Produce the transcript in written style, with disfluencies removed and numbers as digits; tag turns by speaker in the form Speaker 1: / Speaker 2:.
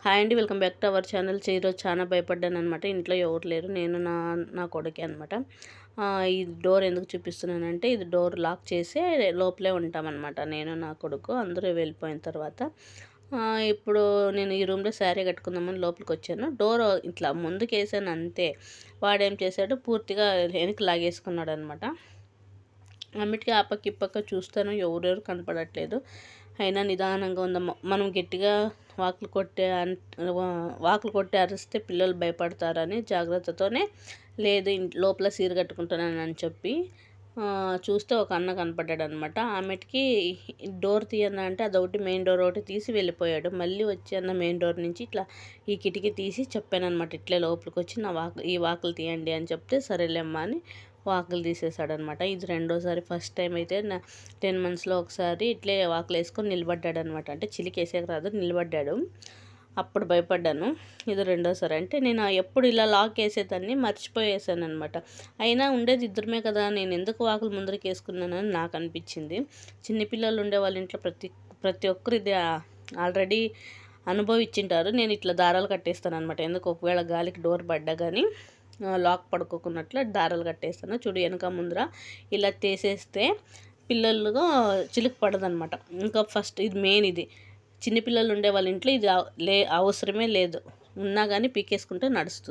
Speaker 1: Hi అండి, welcome back to our channel. ఈరోజు చాలా భయపడ్డాను అనమాట. ఇంట్లో ఎవరు లేరు, నేను నా కొడుకే అనమాట. ఈ డోర్ ఎందుకు చూపిస్తున్నానంటే, ఇది డోర్ లాక్ చేసి లోపలే ఉంటామన్నమాట, నేను నా కొడుకు. అందరూ వెళ్ళిపోయిన తర్వాత ఇప్పుడు నేను ఈ రూమ్లో శారీ కట్టుకుందామని లోపలికి వచ్చాను. డోర్ ఇట్లా ముందుకు వేసాను అంతే. వాడేం చేశాడు, పూర్తిగా వెనక్కి లాగేసుకున్నాడు అనమాట. అన్నిటికీ ఆ పక్క ఈ పక్క చూస్తాను, ఎవరెవరు కనపడట్లేదు. అయినా నిదానంగా ఉందమ్మ. మనం గట్టిగా వాకులు కొట్టి అరిస్తే పిల్లలు భయపడతారని జాగ్రత్తతోనే లేదు లోపల సీర కట్టుకుంటున్నానని చెప్పి చూస్తే ఒక అన్న కనపడ్డాడు అనమాట. ఆమెకి డోర్ తీయన్నా అంటే అదొకటి మెయిన్ డోర్ ఒకటి తీసి వెళ్ళిపోయాడు. మళ్ళీ వచ్చి అన్న మెయిన్ డోర్ నుంచి ఇట్లా ఈ కిటికీ తీసి చెప్పానమాట, ఇట్లే లోపలికి వచ్చి ఈ వాకులు తీయండి అని చెప్తే సరేలేమ్మా అని వాకులు తీసేసాడనమాట. ఇది రెండోసారి. ఫస్ట్ టైం అయితే 10 monthsలో ఒకసారి ఇట్లే వాకులు వేసుకొని నిలబడ్డాడు అనమాట. అంటే చిలికేసాక రాదు, నిలబడ్డాడు. అప్పుడు భయపడ్డాను. ఇది రెండోసారి. అంటే నేను ఎప్పుడు ఇలా లాక్ వేసేదాన్ని మర్చిపోయేసాను అనమాట. అయినా ఉండేది ఇద్దరమే కదా, నేను ఎందుకు వాకులు ముందరికి వేసుకున్నానని నాకు అనిపించింది. చిన్నపిల్లలు ఉండే వాళ్ళ ఇంట్లో ప్రతి ఒక్కరు ఇది ఆల్రెడీ అనుభవించింటారు. నేను ఇట్లా దారాలు కట్టేస్తాను అనమాట. ఎందుకు ఒకవేళ గాలికి డోర్ పడ్డా కానీ లాక్ పడుకోకున్నట్లు దారాలు కట్టేస్తాను. చూడు, వెనక ముందర ఇలా తీసేస్తే పిల్లలుగా చిలుకు పడదనమాట. ఇంకా ఫస్ట్ ఇది మెయిన్. ఇది చిన్నపిల్లలు ఉండే వాళ్ళ ఇంట్లో ఇది అవసరమే లేదు. ఉన్నా కానీ పీకేసుకుంటే నడుస్తుంది.